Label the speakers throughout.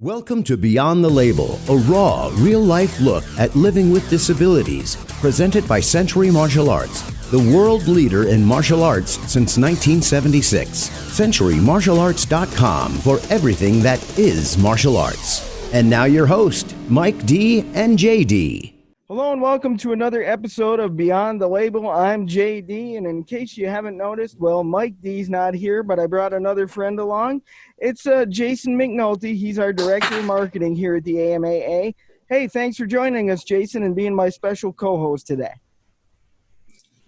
Speaker 1: Welcome to Beyond the Label, a raw, real-life look at living with disabilities, presented by Century Martial Arts, the world leader in martial arts since 1976. CenturyMartialArts.com for everything that is martial arts. And now your host, Mike D. and JD.
Speaker 2: Hello and welcome to another episode of Beyond the Label. I'm JD, and in case you haven't noticed, well, Mike D's not here, but I brought another friend along. It's Jason McNolty. He's our Director of Marketing here at the AMAA. Hey, thanks for joining us, Jason, and being my special co-host today.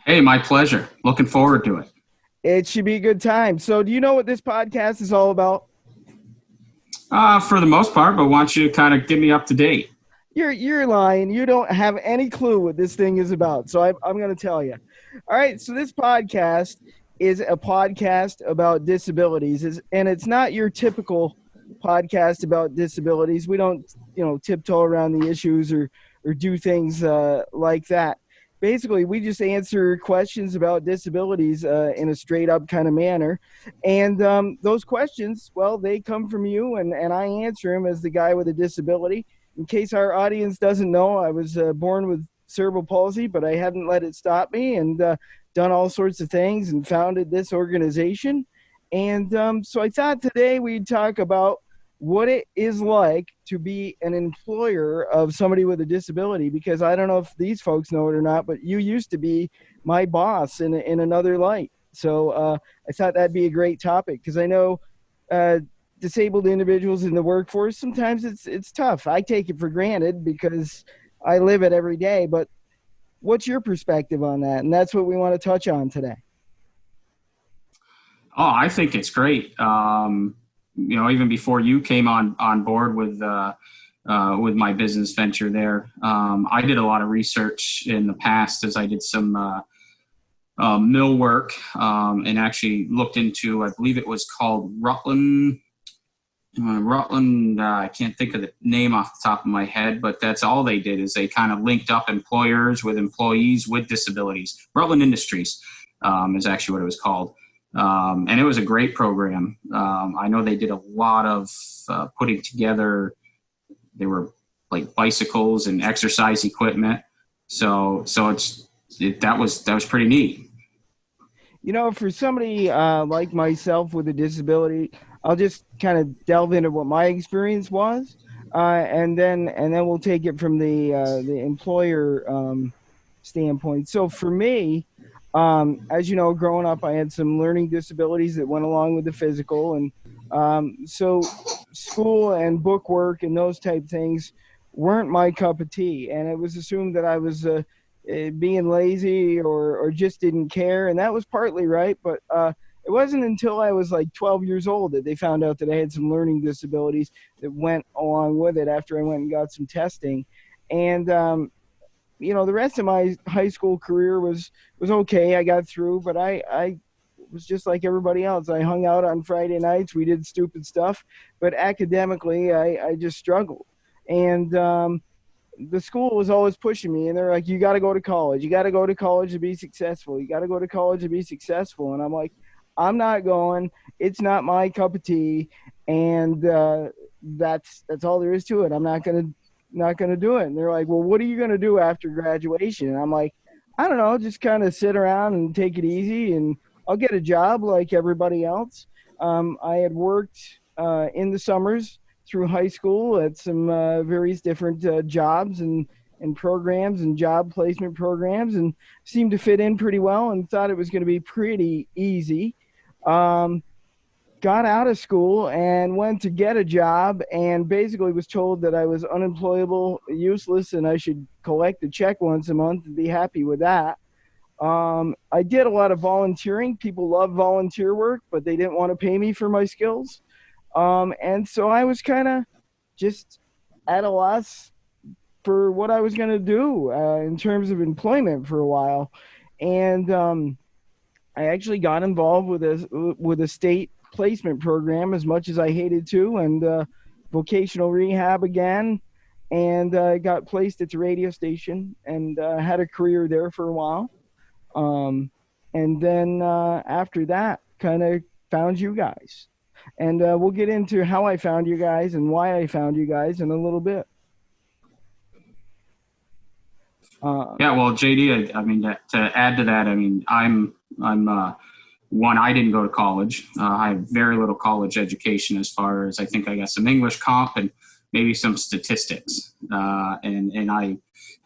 Speaker 3: Hey, my pleasure. Looking forward to it.
Speaker 2: It should be a good time. So do you know what this podcast is all about?
Speaker 3: For the most part, but why don't you kind of get me up to date?
Speaker 2: You're lying. You don't have any clue what this thing is about. So I'm going to tell you. All right. So this podcast is a podcast about disabilities, and it's not your typical podcast about disabilities. We don't, tiptoe around the issues or do things like that. Basically, we just answer questions about disabilities in a straight up kind of manner. And those questions, well, they come from you, and I answer them as the guy with a disability. In case our audience doesn't know, I was born with cerebral palsy, but I hadn't let it stop me, and done all sorts of things and founded this organization. And so I thought today we'd talk about what it is like to be an employer of somebody with a disability, because I don't know if these folks know it or not, but you used to be my boss in another light. So I thought that'd be a great topic, because I know disabled individuals in the workforce, sometimes it's tough. I take it for granted because I live it every day, but what's your perspective on that? And that's what we want to touch on today.
Speaker 3: Oh, I think it's great. Even before you came on board with my business venture there, I did a lot of research in the past as I did some mill work and actually looked into, I believe it was called Rutland. I can't think of the name off the top of my head, but that's all they did is they kind of linked up employers with employees with disabilities. Rutland Industries is actually what it was called. And it was a great program. I know they did a lot of putting together, they were like bicycles and exercise equipment. So that was pretty neat.
Speaker 2: For somebody like myself with a disability, I'll just kind of delve into what my experience was, and then we'll take it from the employer standpoint. So for me, as you know, growing up, I had some learning disabilities that went along with the physical, and so school and book work and those type things weren't my cup of tea, and it was assumed that I was being lazy or just didn't care, and that was partly right, but it wasn't until I was like 12 years old that they found out that I had some learning disabilities that went along with it after I went and got some testing. And, the rest of my high school career was okay. I got through, but I was just like everybody else. I hung out on Friday nights. We did stupid stuff, but academically, I just struggled. And the school was always pushing me, and they're like, you got to go to college. You got to go to college to be successful. You got to go to college to be successful. And I'm like, I'm not going. It's not my cup of tea, and that's all there is to it. I'm not gonna do it. And they're like, well, what are you gonna do after graduation? And I'm like, I don't know, just kind of sit around and take it easy, and I'll get a job like everybody else. I had worked in the summers through high school at some various different jobs and programs and job placement programs, and seemed to fit in pretty well and thought it was going to be pretty easy. Got out of school and went to get a job, and basically was told that I was unemployable, useless, and I should collect a check once a month and be happy with that. I did a lot of volunteering. People love volunteer work, but they didn't want to pay me for my skills. And so I was kind of just at a loss for what I was going to do in terms of employment for a while. And I actually got involved with a state placement program, as much as I hated to, and vocational rehab again, and got placed at the radio station and had a career there for a while. And then after that, kind of found you guys. And we'll get into how I found you guys and why I found you guys in a little bit.
Speaker 3: Yeah, well, JD, I mean, to add to that, I mean, I'm one, I didn't go to college. I have very little college education, as far as I think I got some English comp and maybe some statistics. And I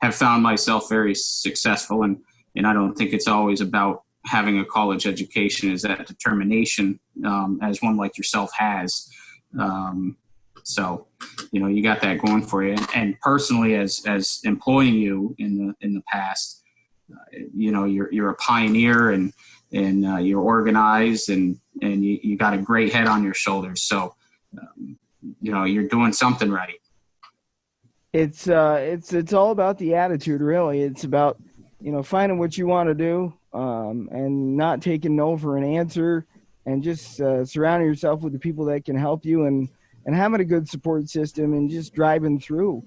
Speaker 3: have found myself very successful, and I don't think it's always about having a college education, is that determination, as one like yourself has. So, you know, you got that going for you. And personally, as employing you in the past, you know, you're a pioneer, and you're organized, and you got a great head on your shoulders. So, you know, you're doing something right.
Speaker 2: It's all about the attitude, really. It's about, you know, finding what you want to do, and not taking no for an answer, and just surrounding yourself with the people that can help you, and having a good support system, and just driving through.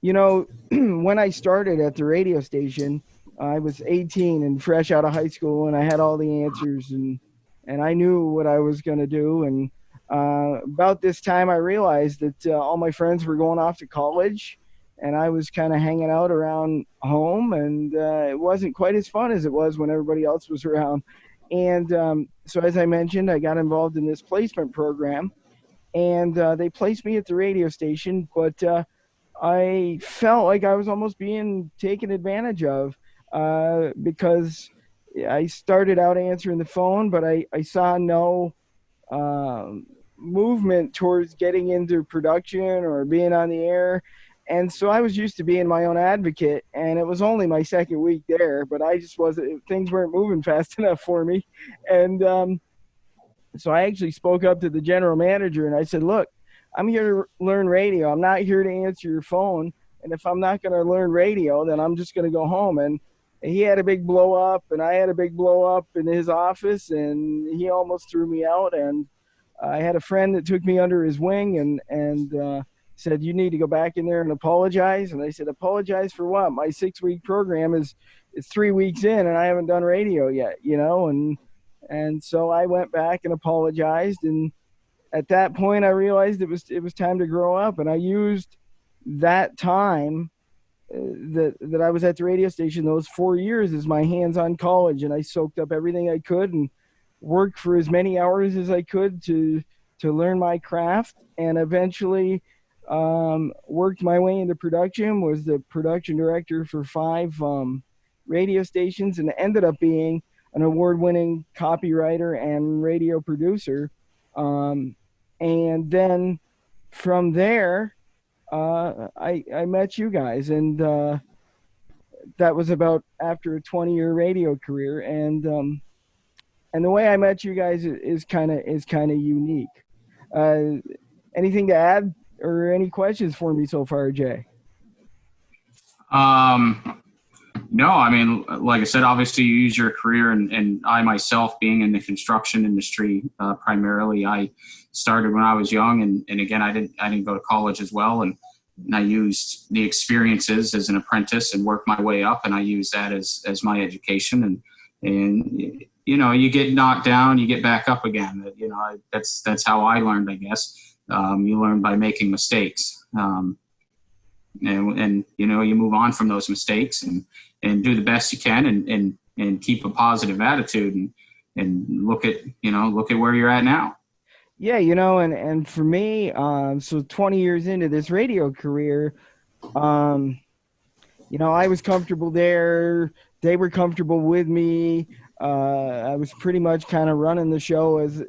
Speaker 2: You know, when I started at the radio station, I was 18 and fresh out of high school, and I had all the answers, and I knew what I was going to do. And about this time, I realized that all my friends were going off to college, and I was kind of hanging out around home, and it wasn't quite as fun as it was when everybody else was around. And so, as I mentioned, I got involved in this placement program, and they placed me at the radio station, but I felt like I was almost being taken advantage of, because I started out answering the phone, but I saw no movement towards getting into production or being on the air. And so I was used to being my own advocate, and it was only my second week there, but I just wasn't, things weren't moving fast enough for me. And so I actually spoke up to the general manager, and I said, look, I'm here to learn radio. I'm not here to answer your phone. And if I'm not going to learn radio, then I'm just going to go home. And he had a big blow up, and I had a big blow up in his office, and he almost threw me out. And I had a friend that took me under his wing, and said, you need to go back in there and apologize. And I said, apologize for what? My 6-week program is 3 weeks in, and I haven't done radio yet, you know? And so I went back and apologized. And at that point, I realized it was time to grow up. And I used that time that I was at the radio station, those 4 years, as my hands-on college. And I soaked up everything I could and worked for as many hours as I could to learn my craft, and eventually worked my way into production, was the production director for 5 radio stations, and ended up being an award-winning copywriter and radio producer. And then from there, I met you guys, and that was about after a 20-year radio career. And the way I met you guys is kind of unique. Anything to add or any questions for me so far, Jay?
Speaker 3: No, I mean, like I said, obviously you use your career, and I myself, being in the construction industry primarily, I started when I was young, and again, I didn't go to college as well, and I used the experiences as an apprentice and worked my way up, and I used that as my education, and you know, you get knocked down, you get back up again. You know, that's how I learned, I guess. You learn by making mistakes. And you know, you move on from those mistakes and do the best you can, and keep a positive attitude, and look at where you're at now.
Speaker 2: Yeah, you know, and for me, so 20 years into this radio career, you know, I was comfortable there. They were comfortable with me. I was pretty much kind of running the show as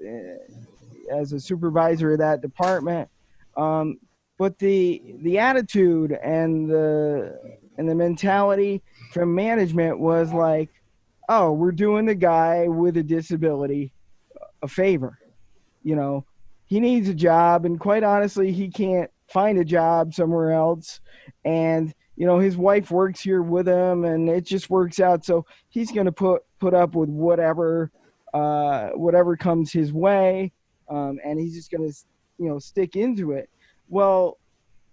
Speaker 2: a supervisor of that department. But the attitude and the mentality from management was like, oh, we're doing the guy with a disability a favor. You know, he needs a job, and quite honestly, he can't find a job somewhere else. And, you know, his wife works here with him, and it just works out. So he's going to put up with whatever comes his way. And he's just going to, you know, stick into it. Well,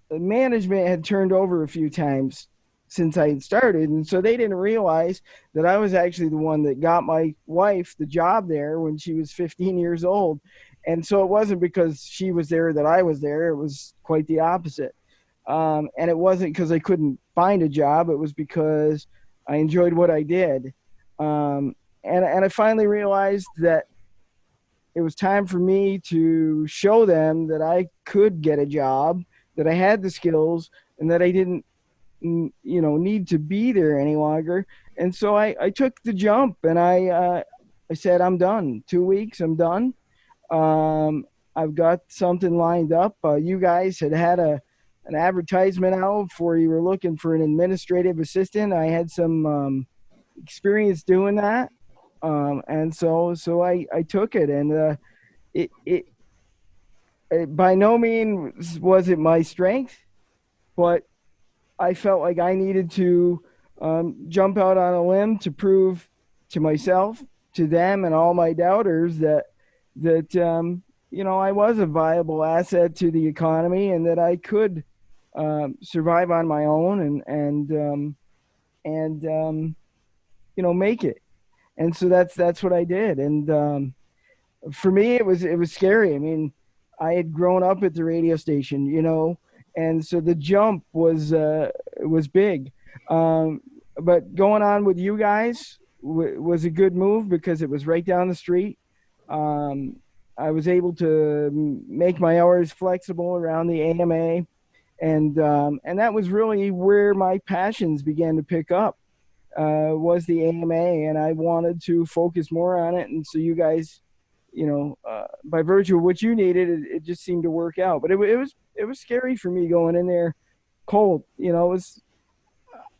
Speaker 2: the management had turned over a few times since I had started, and so they didn't realize that I was actually the one that got my wife the job there when she was 15 years old. And so it wasn't because she was there that I was there. It was quite the opposite. And it wasn't because I couldn't find a job. It was because I enjoyed what I did. And I finally realized that it was time for me to show them that I could get a job, that I had the skills, and that I didn't, need to be there any longer. And so I took the jump, and I said, I'm done. 2 weeks, I'm done. I've got something lined up. You guys had an advertisement out for, you were looking for an administrative assistant. I had some experience doing that. And so I took it, and it by no means was it my strength, but I felt like I needed to jump out on a limb to prove to myself, to them, and all my doubters that I was a viable asset to the economy, and that I could survive on my own and make it. And so that's what I did. And for me, it was scary. I mean, I had grown up at the radio station, and so the jump was big. But going on with you guys was a good move because it was right down the street. I was able to make my hours flexible around the AMA, and that was really where my passions began to pick up. Was the AMA, and I wanted to focus more on it. And so you guys, by virtue of what you needed, it just seemed to work out. But it was scary for me going in there cold. It was,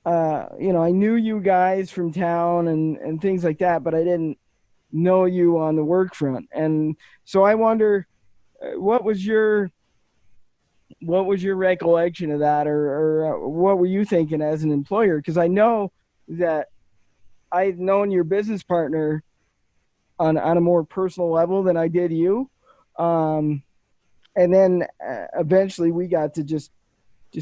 Speaker 2: I knew you guys from town and things like that, but I didn't know you on the work front. And so I wonder, what was your recollection of that, or what were you thinking as an employer? Because I know that I'd known your business partner on a more personal level than I did you. And then eventually we got to just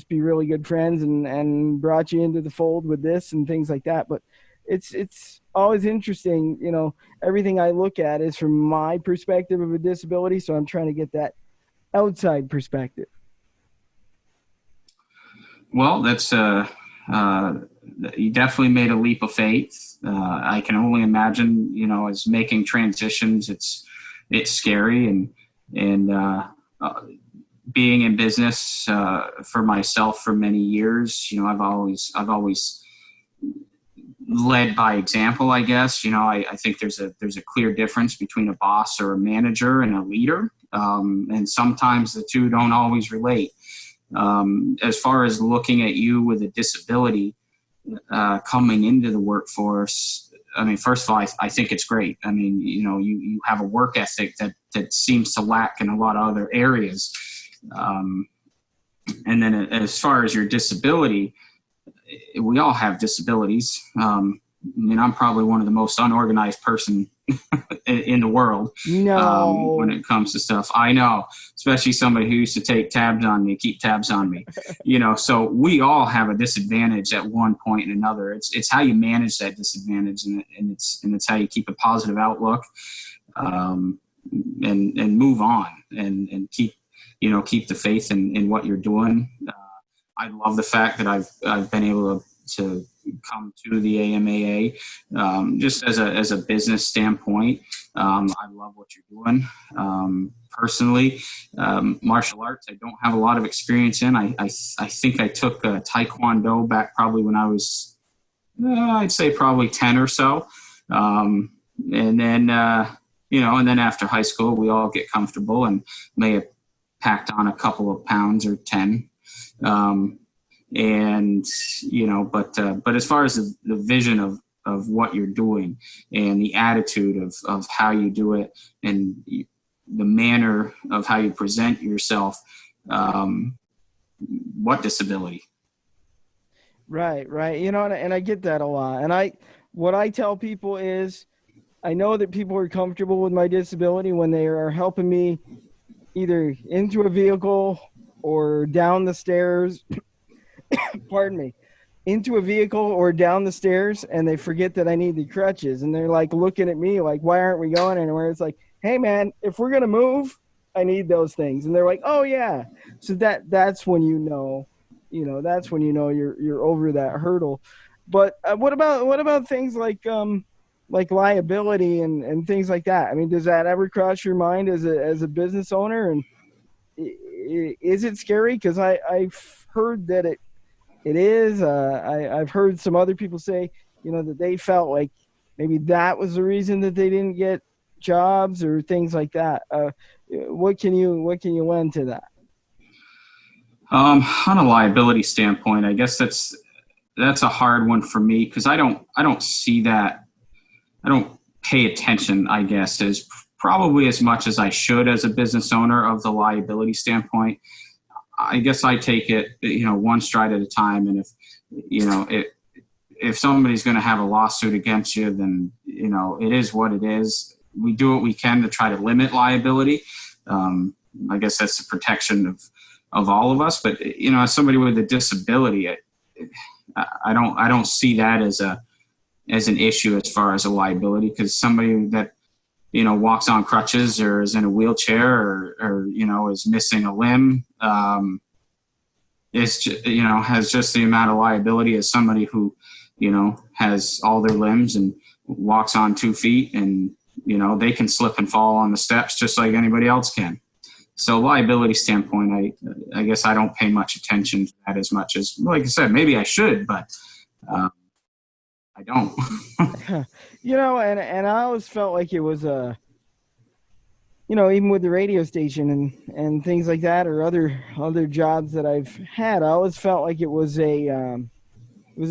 Speaker 2: be really good friends, and brought you into the fold with this and things like that. But it's always interesting, everything I look at is from my perspective of a disability. So I'm trying to get that outside perspective.
Speaker 3: Well, that's you definitely made a leap of faith. I can only imagine, as making transitions, it's scary, and being in business for myself for many years, I've always led by example, I guess. I think there's a clear difference between a boss or a manager and a leader, and sometimes the two don't always relate. As far as looking at you with a disability coming into the workforce, I mean, first of all, I think it's great. I mean, you have a work ethic that seems to lack in a lot of other areas. And then as far as your disability, we all have disabilities. I'm probably one of the most unorganized person in the world.
Speaker 2: No.
Speaker 3: When it comes to stuff. I know, especially somebody who used to keep tabs on me, so we all have a disadvantage at one point or another. It's how you manage that disadvantage, and it's how you keep a positive outlook, and move on and keep the faith in what you're doing. I love the fact that I've been able to come to the AMAA, just as a business standpoint. I love what you're doing. Personally, martial arts, I don't have a lot of experience in. I think I took Taekwondo back probably when I was, I'd say probably 10 or so. And then after high school, we all get comfortable and may have packed on a couple of pounds or 10. But as far as the vision of what you're doing and the attitude of how you do it and the manner of how you present yourself, what disability?
Speaker 2: Right. And I get that a lot. And what I tell people is, I know that people are comfortable with my disability when they are helping me either into a vehicle or down the stairs, pardon me, into a vehicle or down the stairs, and they forget that I need the crutches. And they're like looking at me like, why aren't we going anywhere? It's like, hey man, if we're gonna move, I need those things. And they're like, oh yeah. So that's when that's when you're over that hurdle. But what about things like liability and things like that? I mean, does that ever cross your mind as a business owner? And is it scary? Because I've heard that it is. I've heard some other people say, that they felt like maybe that was the reason that they didn't get jobs or things like that. What can you lend to that?
Speaker 3: On a liability standpoint, I guess that's a hard one for me because I don't see that. I don't pay attention, I guess, as probably as much as I should as a business owner of the liability standpoint. I guess I take it, one stride at a time. And if somebody's going to have a lawsuit against you, then, it is what it is. We do what we can to try to limit liability. I guess that's the protection of all of us. But, as somebody with a disability, I don't see that as an issue as far as a liability, because somebody that, walks on crutches or is in a wheelchair or is missing a limb, has just the amount of liability as somebody who, has all their limbs and walks on 2 feet, and, they can slip and fall on the steps just like anybody else can. So liability standpoint, I guess I don't pay much attention to that as much as, like I said, maybe I should, but I don't.
Speaker 2: And I always felt like it was even with the radio station and things like that, or other jobs that I've had, I always felt like it was a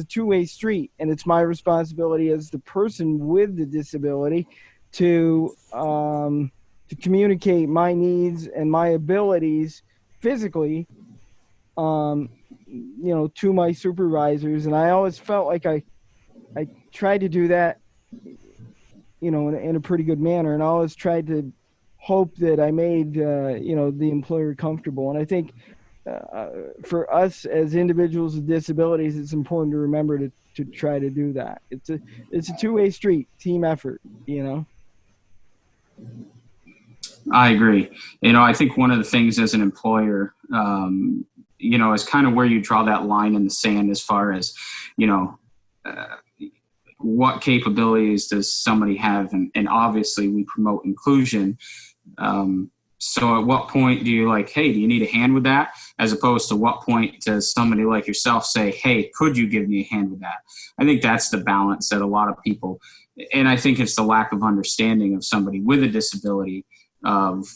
Speaker 2: two-way street, and it's my responsibility as the person with the disability to communicate my needs and my abilities physically, to my supervisors. And I always felt like I tried to do that, in a pretty good manner, and I always tried to hope that I made, the employer comfortable. And I think for us as individuals with disabilities, it's important to remember to try to do that. It's a two-way street, team effort,
Speaker 3: I agree. I think one of the things as an employer, is kind of where you draw that line in the sand as far as, what capabilities does somebody have? And obviously we promote inclusion. So at what point do you hey, do you need a hand with that? As opposed to what point does somebody like yourself say, hey, could you give me a hand with that? I think that's the balance that a lot of people, and I think it's the lack of understanding of somebody with a disability of,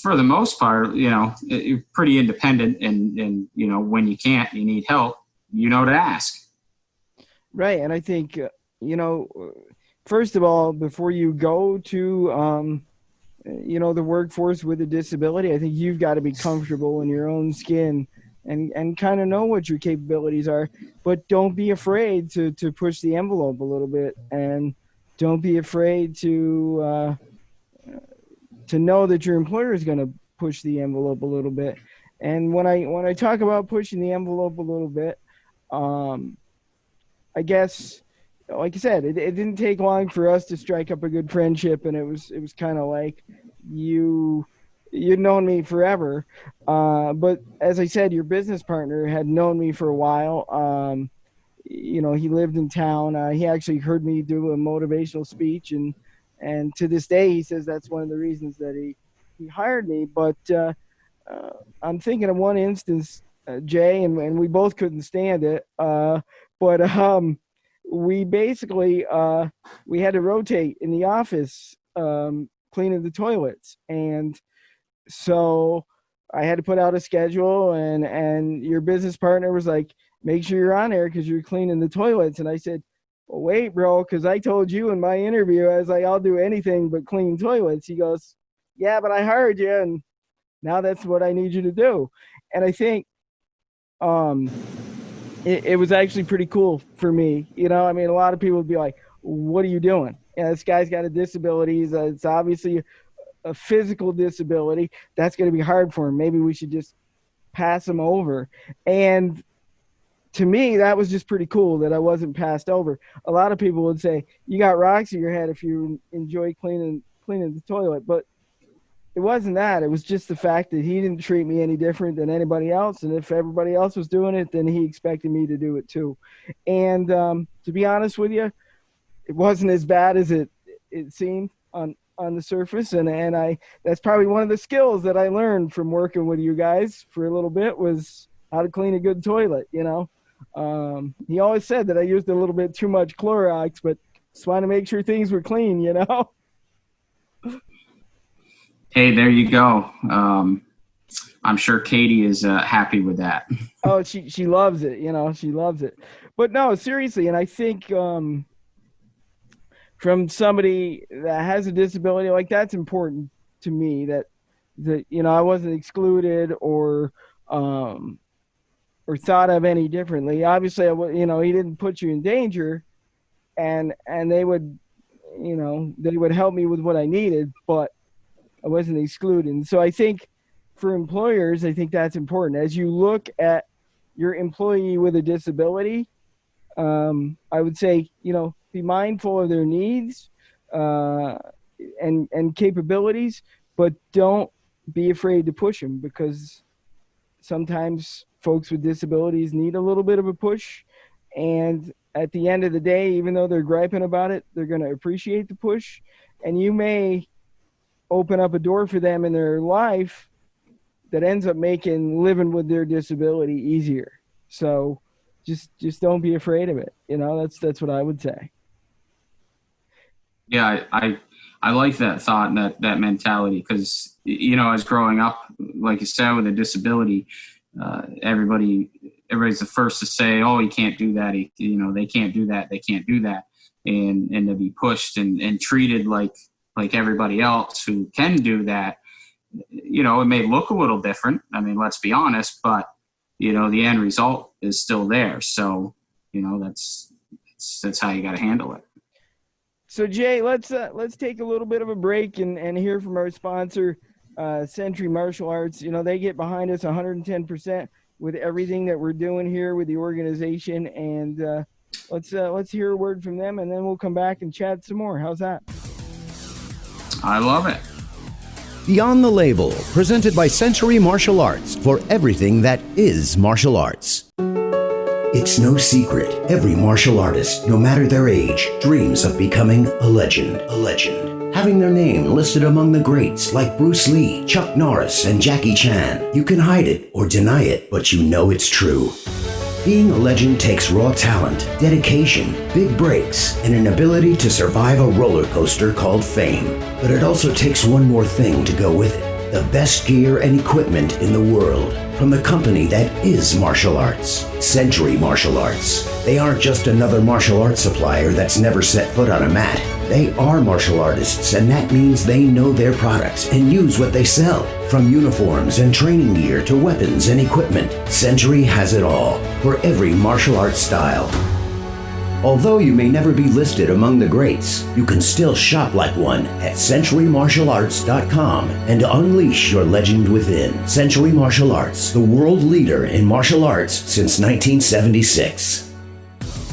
Speaker 3: for the most part, you're pretty independent, and when you can't, you need help, to ask.
Speaker 2: Right. And I think, first of all, before you go to, the workforce with a disability, I think you've got to be comfortable in your own skin and kind of know what your capabilities are, but don't be afraid to push the envelope a little bit, and don't be afraid to know that your employer is going to push the envelope a little bit. And when I talk about pushing the envelope a little bit, I guess, like I said, it didn't take long for us to strike up a good friendship, and it was kind of like you'd known me forever. But as I said, your business partner had known me for a while. He lived in town. He actually heard me do a motivational speech, and to this day, he says that's one of the reasons that he hired me. But I'm thinking of one instance, Jay, and we both couldn't stand it. But we basically we had to rotate in the office, cleaning the toilets, and so I had to put out a schedule, and your business partner was like, make sure you're on there because you're cleaning the toilets. And I said, well, wait, bro, because I told you in my interview, I was like, I'll do anything but clean toilets. He goes, yeah, but I hired you, and now that's what I need you to do. And I think it was actually pretty cool for me. I mean, a lot of people would be like, what are you doing? This guy's got a disability. It's obviously a physical disability. That's going to be hard for him. Maybe we should just pass him over. And to me, that was just pretty cool that I wasn't passed over. A lot of people would say, you got rocks in your head if you enjoy cleaning cleaning the toilet. But it wasn't that. It was just the fact that he didn't treat me any different than anybody else. And if everybody else was doing it, then he expected me to do it too. And to be honest with you, it wasn't as bad as it seemed on the surface. And that's probably one of the skills that I learned from working with you guys for a little bit, was how to clean a good toilet, you know. He always said that I used a little bit too much Clorox, but just wanted to make sure things were clean, you know.
Speaker 3: Hey, there you go. I'm sure Katie is happy with that.
Speaker 2: Oh, she loves it, you know, she loves it. But no, seriously, and I think from somebody that has a disability, like, that's important to me, that you know, I wasn't excluded or thought of any differently. Obviously, you know, he didn't put you in danger, and they would, you know, they would help me with what I needed, but I wasn't excluded. So I think for employers, I think that's important. As you look at your employee with a disability, I would say, you know, be mindful of their needs and capabilities, but don't be afraid to push them, because sometimes folks with disabilities need a little bit of a push. And at the end of the day, even though they're griping about it, they're going to appreciate the push. And you may open up a door for them in their life that ends up making living with their disability easier. So just don't be afraid of it. You know, that's what I would say.
Speaker 3: Yeah, I like that thought and that mentality, because, you know, as growing up, like you said, with a disability, everybody's the first to say, oh, he can't do that. You know, they can't do that. They can't do that. And to be pushed and treated like everybody else who can do that. You know, it may look a little different. I mean, let's be honest, but, you know, the end result is still there. So, you know, that's how you got to handle it.
Speaker 2: So Jay, let's take a little bit of a break and hear from our sponsor, Century Martial Arts. You know, they get behind us 110% with everything that we're doing here with the organization. And let's hear a word from them, and then we'll come back and chat some more. How's that?
Speaker 3: I love it.
Speaker 1: Beyond the Label, presented by Century Martial Arts, for everything that is martial arts. It's no secret, every martial artist, no matter their age, dreams of becoming a legend. A legend. Having their name listed among the greats like Bruce Lee, Chuck Norris, and Jackie Chan. You can hide it or deny it, but you know it's true. Being a legend takes raw talent, dedication, big breaks, and an ability to survive a roller coaster called fame. But it also takes one more thing to go with it. The best gear and equipment in the world. From the company that is martial arts, Century Martial Arts. They aren't just another martial arts supplier that's never set foot on a mat. They are martial artists, and that means they know their products and use what they sell. From uniforms and training gear to weapons and equipment, Century has it all for every martial arts style. Although you may never be listed among the greats, you can still shop like one at CenturyMartialArts.com and unleash your legend within. Century Martial Arts, the world leader in martial arts since 1976.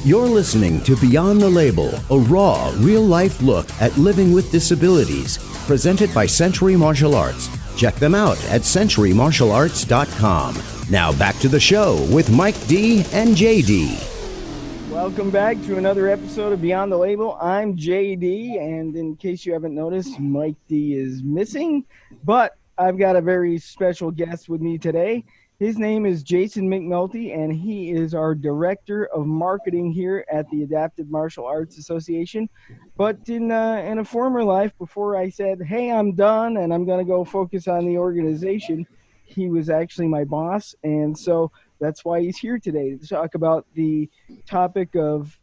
Speaker 1: You're listening to Beyond the Label, a raw, real-life look at living with disabilities, presented by Century Martial Arts. Check them out at CenturyMartialArts.com. Now back to the show with Mike D and JD.
Speaker 2: Welcome back to another episode of Beyond the Label. I'm JD, and in case you haven't noticed, Mike D is missing, but I've got a very special guest with me today. His name is Jason McNolty, and he is our Director of Marketing here at the Adaptive Martial Arts Association. But in a former life, before I said, hey, I'm done and I'm going to go focus on the organization, he was actually my boss, and so that's why he's here today, to talk about the topic of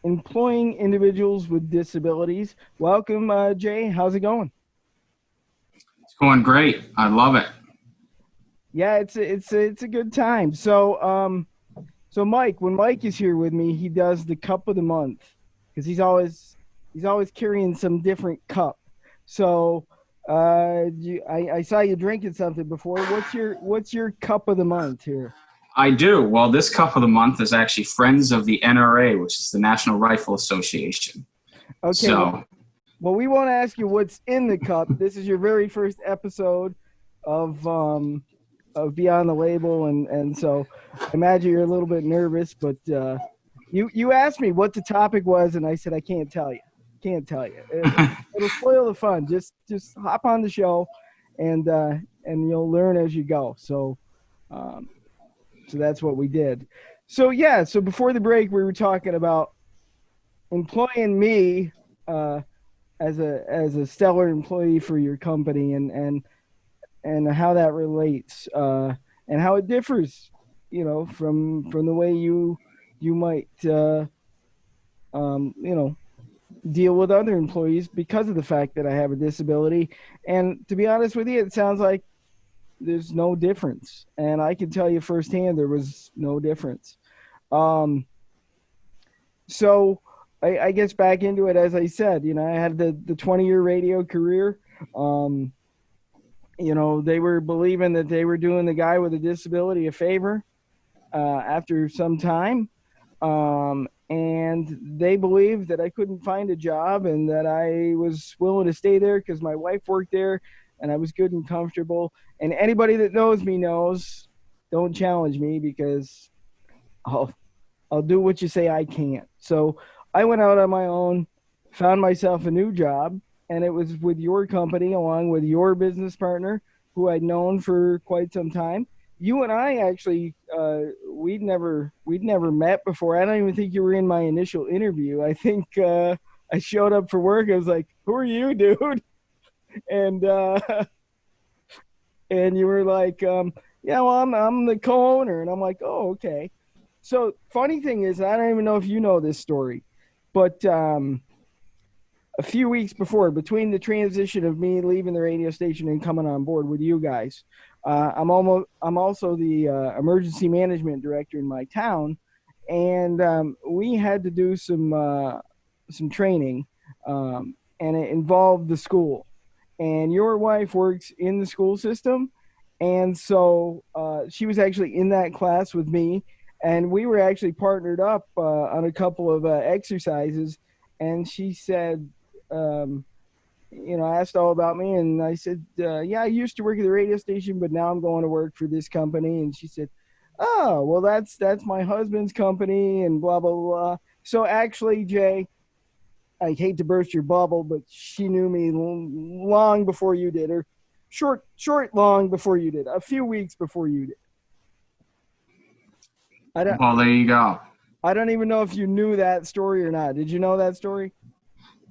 Speaker 2: employing individuals with disabilities. Welcome, Jay. How's it going?
Speaker 3: It's going great. I love it.
Speaker 2: Yeah, it's a good time. So Mike, when Mike is here with me, he does the cup of the month, because he's always carrying some different cup. So I saw you drinking something before. What's your cup of the month here?
Speaker 3: I do. Well, this cup of the month is actually Friends of the NRA, which is the National Rifle Association.
Speaker 2: Okay.
Speaker 3: So
Speaker 2: Well, we won't ask you what's in the cup. This is your very first episode of Beyond the Label, and so I imagine you're a little bit nervous. But you asked me what the topic was, and I said I can't tell you. Can't tell you. It'll spoil the fun. Just hop on the show, and you'll learn as you go. So so that's what we did. So yeah. So before the break, we were talking about employing me. As a stellar employee for your company, and how that relates, and how it differs, from the way you might deal with other employees because of the fact that I have a disability. And to be honest with you, it sounds like there's no difference, and I can tell you firsthand there was no difference. So I guess back into it, as I said, I had the 20-year radio career. They were believing that they were doing the guy with a disability a favor after some time. And they believed that I couldn't find a job and that I was willing to stay there because my wife worked there and I was good and comfortable. And anybody that knows me knows, don't challenge me because I'll do what you say I can't. So I went out on my own, found myself a new job, and it was with your company along with your business partner who I'd known for quite some time. You and I actually, we'd never met before. I don't even think you were in my initial interview. I think I showed up for work. I was like, "Who are you, dude?" And and you were like, "Yeah, well, I'm the co-owner." And I'm like, "Oh, okay." So funny thing is, I don't even know if you know this story, but a few weeks before, between the transition of me leaving the radio station and coming on board with you guys, I'm also the emergency management director in my town, and we had to do some training, and it involved the school. And your wife works in the school system, and so she was actually in that class with me, and we were actually partnered up on a couple of exercises. And she said, asked all about me, and I said, yeah, I used to work at the radio station, but now I'm going to work for this company. And she said, oh, well, that's my husband's company, and blah, blah, blah. So actually, Jay, I hate to burst your bubble, but she knew me long before you did, or long before you did, a few weeks before you did.
Speaker 3: Well, there you go.
Speaker 2: I don't even know if you knew that story or not. Did you know that story?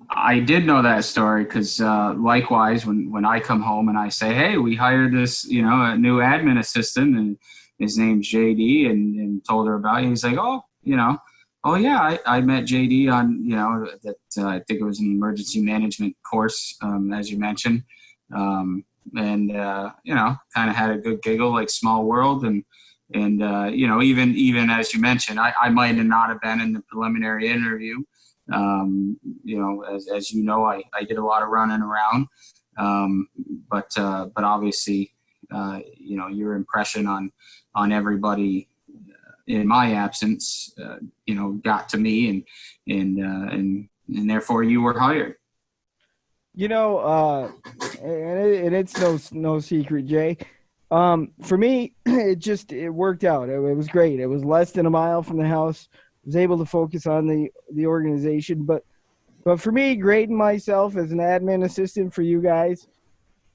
Speaker 3: I did know that story because likewise, when I come home and I say, hey, we hired this, a new admin assistant, and his name's JD, and told her about it, he's like, oh yeah, I met JD on, I think it was an emergency management course, as you mentioned. And kind of had a good giggle, like small world. And even as you mentioned, I might not have been in the preliminary interview. As you know, I did a lot of running around, but obviously, your impression on everybody in my absence, got to me, and therefore you were hired.
Speaker 2: And it's no secret, Jay. For me, it worked out. It was great. It was less than a mile from the house. I was able to focus on the organization, but for me, grading myself as an admin assistant for you guys,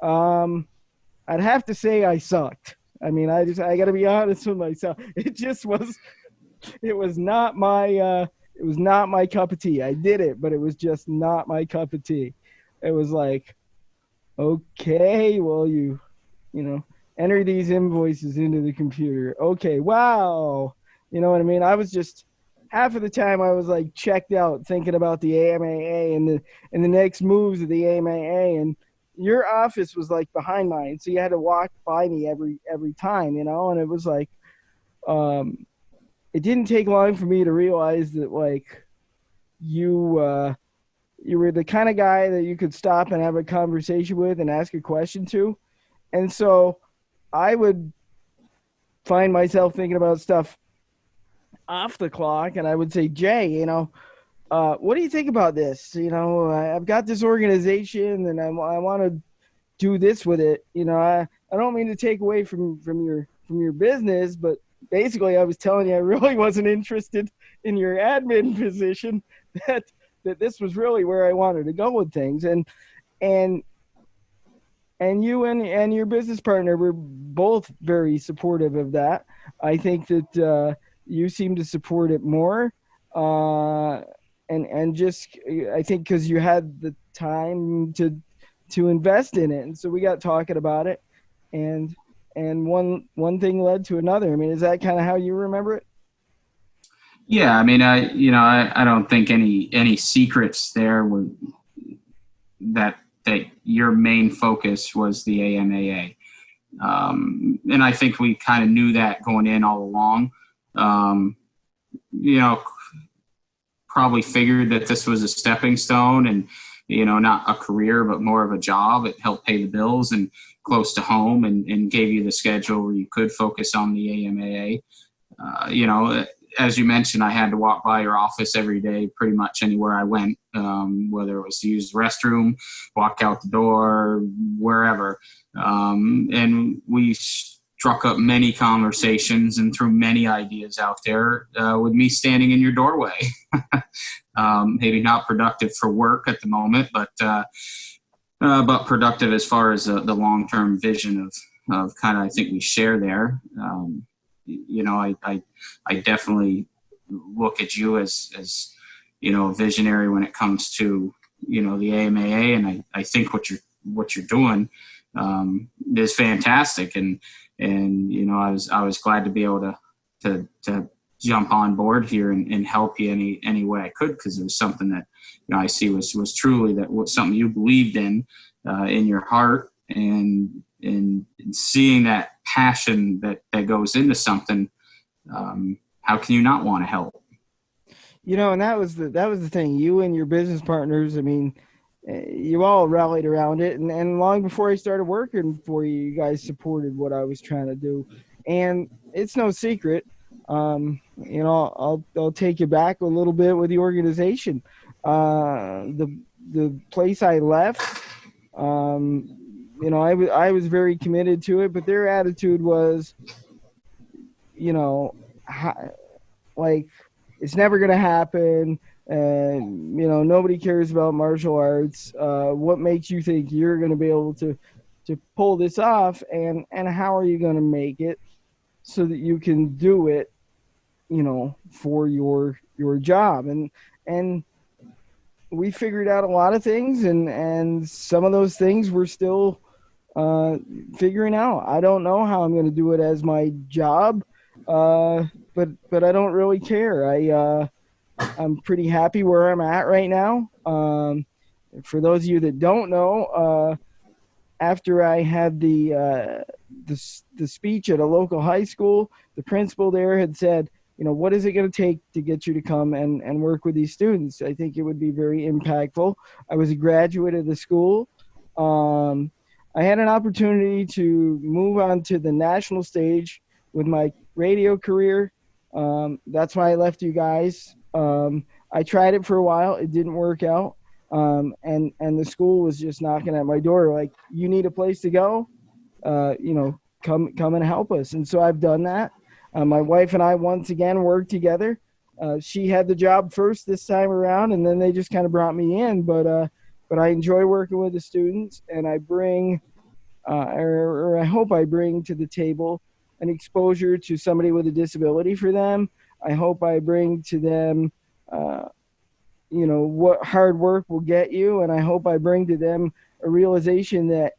Speaker 2: I'd have to say I sucked. I mean, I got to be honest with myself. It was not my cup of tea. I did it, but it was just not my cup of tea. It was like, okay, well, enter these invoices into the computer. Okay, wow. You know what I mean? I was just, half of the time I was like checked out thinking about the AMAA and the next moves of the AMAA, and your office was like behind mine, so you had to walk by me every time, and it was like, it didn't take long for me to realize that like you were the kind of guy that you could stop and have a conversation with and ask a question to. And so I would find myself thinking about stuff off the clock, and I would say, Jay, what do you think about this? I've got this organization, and I want to do this with it. I don't mean to take away from your business, but basically I was telling you I really wasn't interested in your admin position, that this was really where I wanted to go with things. And you and your business partner were both very supportive of that. I think that you seem to support it more. And just, I think because you had the time to invest in it. And so we got talking about it, and one thing led to another. I mean, is that kind of how you remember it?
Speaker 3: Yeah, I mean, I don't think any secrets there were that your main focus was the AMAA. And I think we kind of knew that going in all along. Probably figured that this was a stepping stone, and not a career, but more of a job. It helped pay the bills and close to home, and gave you the schedule where you could focus on the AMAA. As you mentioned, I had to walk by your office every day, pretty much anywhere I went, whether it was to use the restroom, walk out the door, wherever. And we struck up many conversations and threw many ideas out there, with me standing in your doorway. Maybe not productive for work at the moment, but productive as far as the long-term vision of kind of, I think we share there. I definitely look at you as a visionary when it comes to the AMAA, and I think what you're doing is fantastic, and I was glad to be able to jump on board here and help you any way I could, because it was something that I see was truly something you believed in your heart, and seeing that passion that goes into something. How can you not want to help?
Speaker 2: And that was the thing. You and your business partners, I mean, you all rallied around it, and long before I started working for you, you guys supported what I was trying to do. And it's no secret. I'll take you back a little bit with the organization. The place I left, I was very committed to it, but their attitude was, like, it's never going to happen. And, nobody cares about martial arts. What makes you think you're going to be able to pull this off? And how are you going to make it so that you can do it, for your job? And we figured out a lot of things, and some of those things we're still figuring out. I don't know how I'm going to do it as my job, but I don't really care. I'm pretty happy where I'm at right now. For those of you that don't know, after I had the speech at a local high school, the principal there had said, what is it going to take to get you to come and work with these students? I think it would be very impactful. I was a graduate of the school. I had an opportunity to move on to the national stage with my radio career. That's why I left you guys. I tried it for a while. It didn't work out. And the school was just knocking at my door, like, you need a place to go, come and help us. And so I've done that. My wife and I once again worked together. She had the job first this time around, and then they just kind of brought me in. But I enjoy working with the students, and I bring, or I hope I bring to the table an exposure to somebody with a disability for them. I hope I bring to them, what hard work will get you. And I hope I bring to them a realization that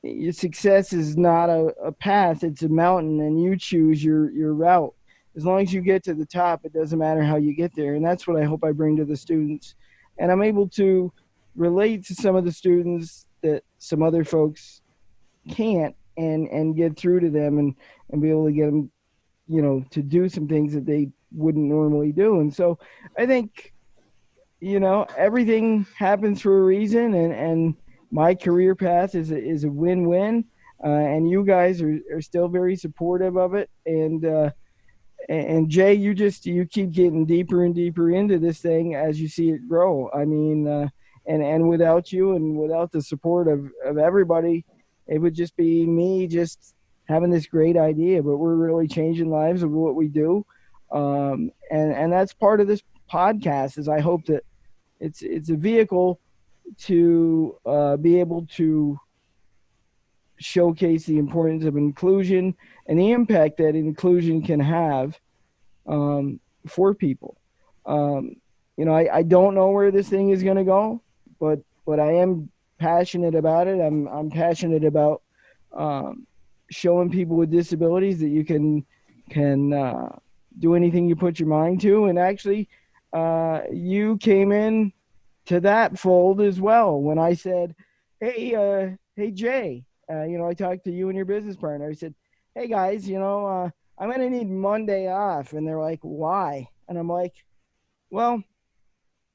Speaker 2: your success is not a path, it's a mountain, and you choose your route. As long as you get to the top, it doesn't matter how you get there. And that's what I hope I bring to the students. And I'm able to relate to some of the students that some other folks can't, and get through to them and be able to get them, to do some things that they wouldn't normally do. And so I think, everything happens for a reason, and my career path is a win-win, and you guys are still very supportive of it. And and Jay, you keep getting deeper and deeper into this thing as you see it grow. I mean, and without you and without the support of everybody, it would just be me just having this great idea. But we're really changing lives of what we do, and that's part of this podcast. Is I hope that it's a vehicle to be able to showcase the importance of inclusion and the impact that inclusion can have for people. I don't know where this thing is going to go, but I am passionate about it. I'm passionate about showing people with disabilities that you can do anything you put your mind to. And actually, you came in to that fold as well when I said, "Hey Jay, I talked to you and your business partner. I said, hey guys, I'm going to need Monday off." And they're like, "Why?" And I'm like, "Well,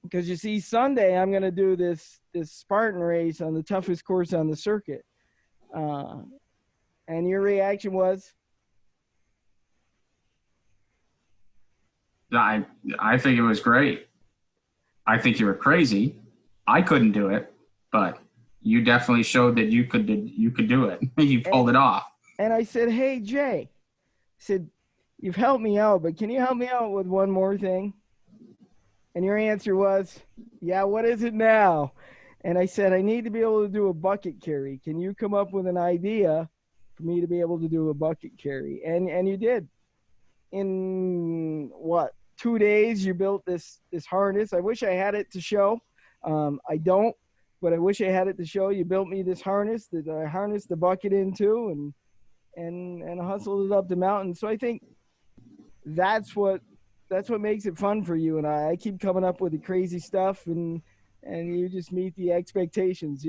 Speaker 2: because you see, Sunday I'm going to do this Spartan race on the toughest course on the circuit." And your reaction was?
Speaker 3: I think it was great. I think you were crazy. I couldn't do it, but you definitely showed that you could do it. You pulled it off.
Speaker 2: And I said, "Hey Jay," I said, "you've helped me out, but can you help me out with one more thing?" And your answer was, "Yeah, what is it now?" And I said, "I need to be able to do a bucket carry. Can you come up with an idea for me to be able to do a bucket carry?" And you did. In what, 2 days you built this harness. I wish I had it to show. I don't, but I wish I had it to show. You built me this harness that I harnessed the bucket into and hustled it up the mountain. So I think that's what makes it fun for you and I. I keep coming up with the crazy stuff and you just meet the expectations,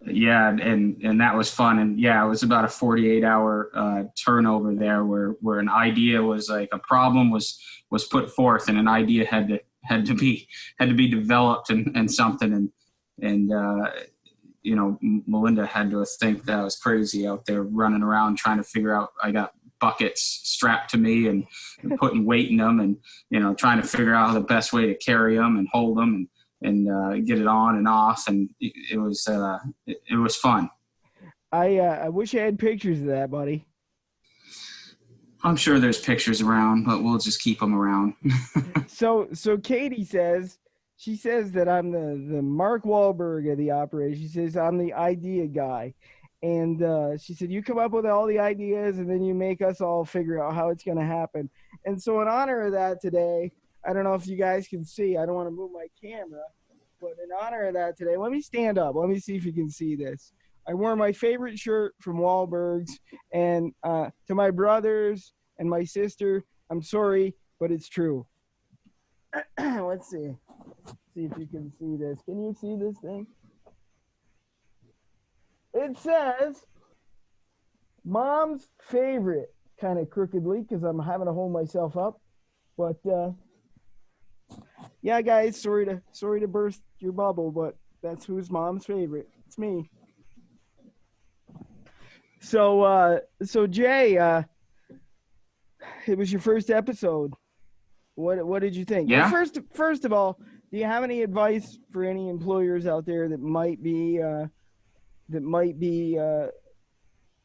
Speaker 3: Yeah, and that was fun. And yeah, it was about a 48-hour turnover there where an idea was like a problem was put forth and an idea had to be developed and something and Melinda had to think that I was crazy out there running around trying to figure out. I got buckets strapped to me and putting weight in them and trying to figure out the best way to carry them and hold them and get it on and off, and it was fun.
Speaker 2: I wish I had pictures of that, buddy.
Speaker 3: I'm sure there's pictures around, but we'll just keep them around.
Speaker 2: So Katie says that I'm the Mark Wahlberg of the operation. She says I'm the idea guy, and she said you come up with all the ideas and then you make us all figure out how it's going to happen. And so in honor of that today, I don't know if you guys can see. I don't want to move my camera, but in honor of that today, let me stand up. Let me see if you can see this. I wore my favorite shirt from Wahlberg's, and to my brothers and my sister, I'm sorry, but it's true. Let's see. See if you can see this. Can you see this thing? It says, "Mom's favorite," kind of crookedly because I'm having to hold myself up. But yeah, guys, sorry to burst your bubble, but that's who's Mom's favorite. It's me. So Jay, it was your first episode. What did you think?
Speaker 3: Yeah.
Speaker 2: Well, first of all, do you have any advice for any employers out there that might be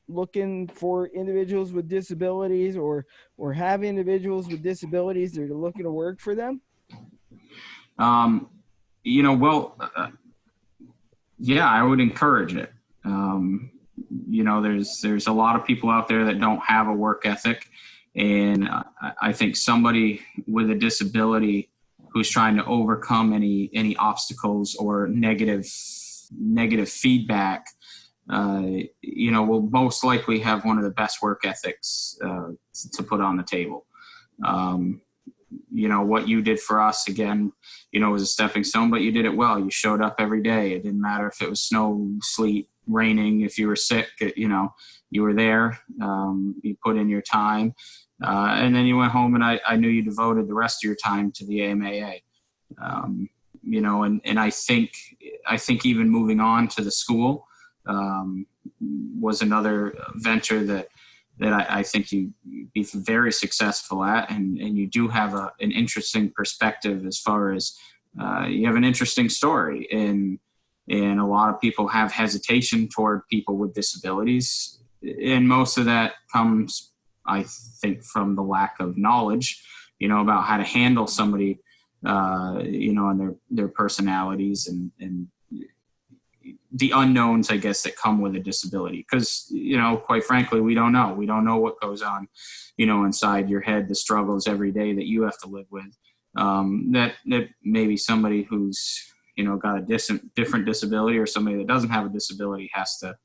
Speaker 2: looking for individuals with disabilities or have individuals with disabilities that are looking to work for them?
Speaker 3: Yeah, I would encourage it. There's a lot of people out there that don't have a work ethic. And I think somebody with a disability who's trying to overcome any obstacles or negative feedback, will most likely have one of the best work ethics to put on the table. What you did for us, again, was a stepping stone, but you did it well. You showed up every day. It didn't matter if it was snow, sleet, raining, if you were sick, you were there. You put in your time. And then you went home, and I knew you devoted the rest of your time to the AMAA. And I think even moving on to the school was another venture that that I think you'd be very successful at, and you do have an interesting perspective as far as you have an interesting story, and a lot of people have hesitation toward people with disabilities, and most of that comes, I think, from the lack of knowledge, about how to handle somebody, and their personalities and the unknowns, I guess, that come with a disability. Because, quite frankly, we don't know. We don't know what goes on, inside your head, the struggles every day that you have to live with. That maybe somebody who's, got a different disability, or somebody that doesn't have a disability has to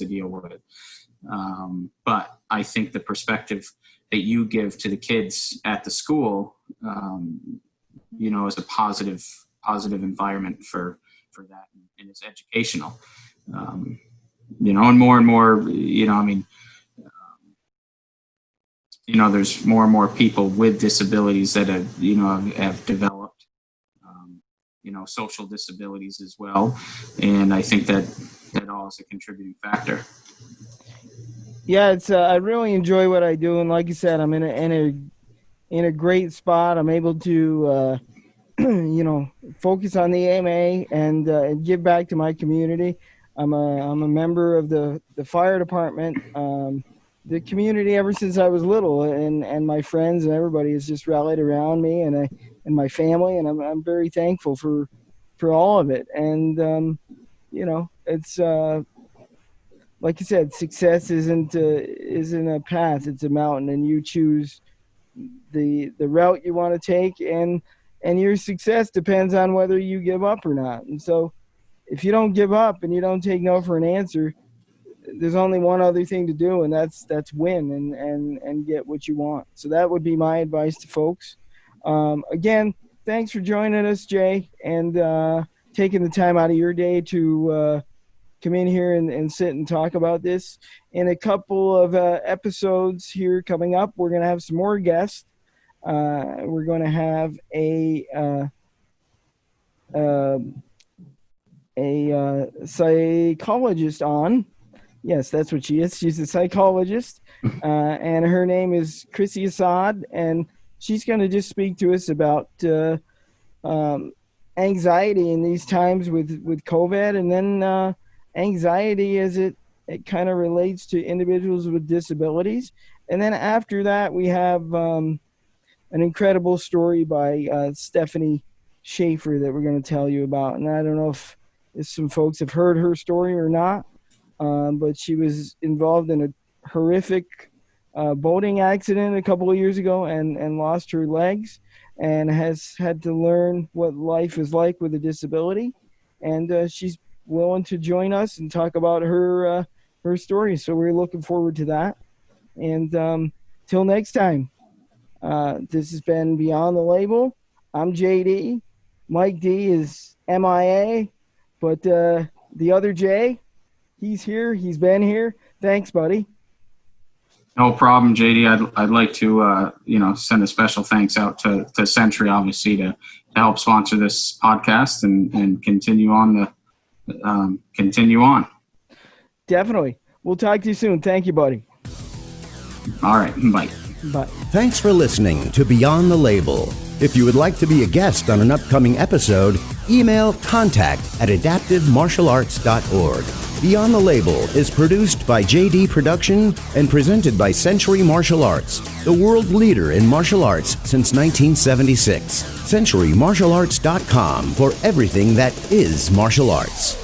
Speaker 3: deal with it. But I think the perspective that you give to the kids at the school, is a positive environment for that, and it's educational. And more, there's more and more people with disabilities that have developed, social disabilities as well. And I think that all is a contributing factor.
Speaker 2: Yeah, it's I really enjoy what I do, and like you said, I'm in a great spot. I'm able to focus on the AMA and give back to my community. I'm a member of the fire department. The community, ever since I was little, and my friends and everybody has just rallied around me, and my family, and I'm very thankful for all of it. And it's like you said, success isn't a path; it's a mountain, and you choose the route you want to take, and your success depends on whether you give up or not. And so if you don't give up and you don't take no for an answer, there's only one other thing to do, and that's win and get what you want. So that would be my advice to folks. Again, thanks for joining us, Jay, and taking the time out of your day to come in here and sit and talk about this. In a couple of episodes here coming up, we're going to have some more guests. We're going to have a psychologist on. Yes, that's what she is. She's a psychologist, and her name is Chrissy Assad, and she's going to just speak to us about anxiety in these times with COVID, and then anxiety as it kind of relates to individuals with disabilities. And then after that, we have an incredible story by Stephanie Schaefer that we're going to tell you about. And I don't know if some folks have heard her story or not, but she was involved in a horrific boating accident a couple of years ago and lost her legs, and has had to learn what life is like with a disability. And she's willing to join us and talk about her story. So we're looking forward to that. And till next time, this has been Beyond the Label. I'm JD. Mike D is MIA, but the other Jay, he's here. He's been here. Thanks, buddy.
Speaker 3: No problem, JD. I'd like to send a special thanks out to Century, obviously, to help sponsor this podcast and continue on continue on.
Speaker 2: Definitely. We'll talk to you soon. Thank you, buddy.
Speaker 3: All right. Bye.
Speaker 2: Bye.
Speaker 1: Thanks for listening to Beyond the Label. If you would like to be a guest on an upcoming episode, email contact@adaptivemartialarts.org. Beyond the Label is produced by JD Production and presented by Century Martial Arts, the world leader in martial arts since 1976. CenturyMartialArts.com for everything that is martial arts.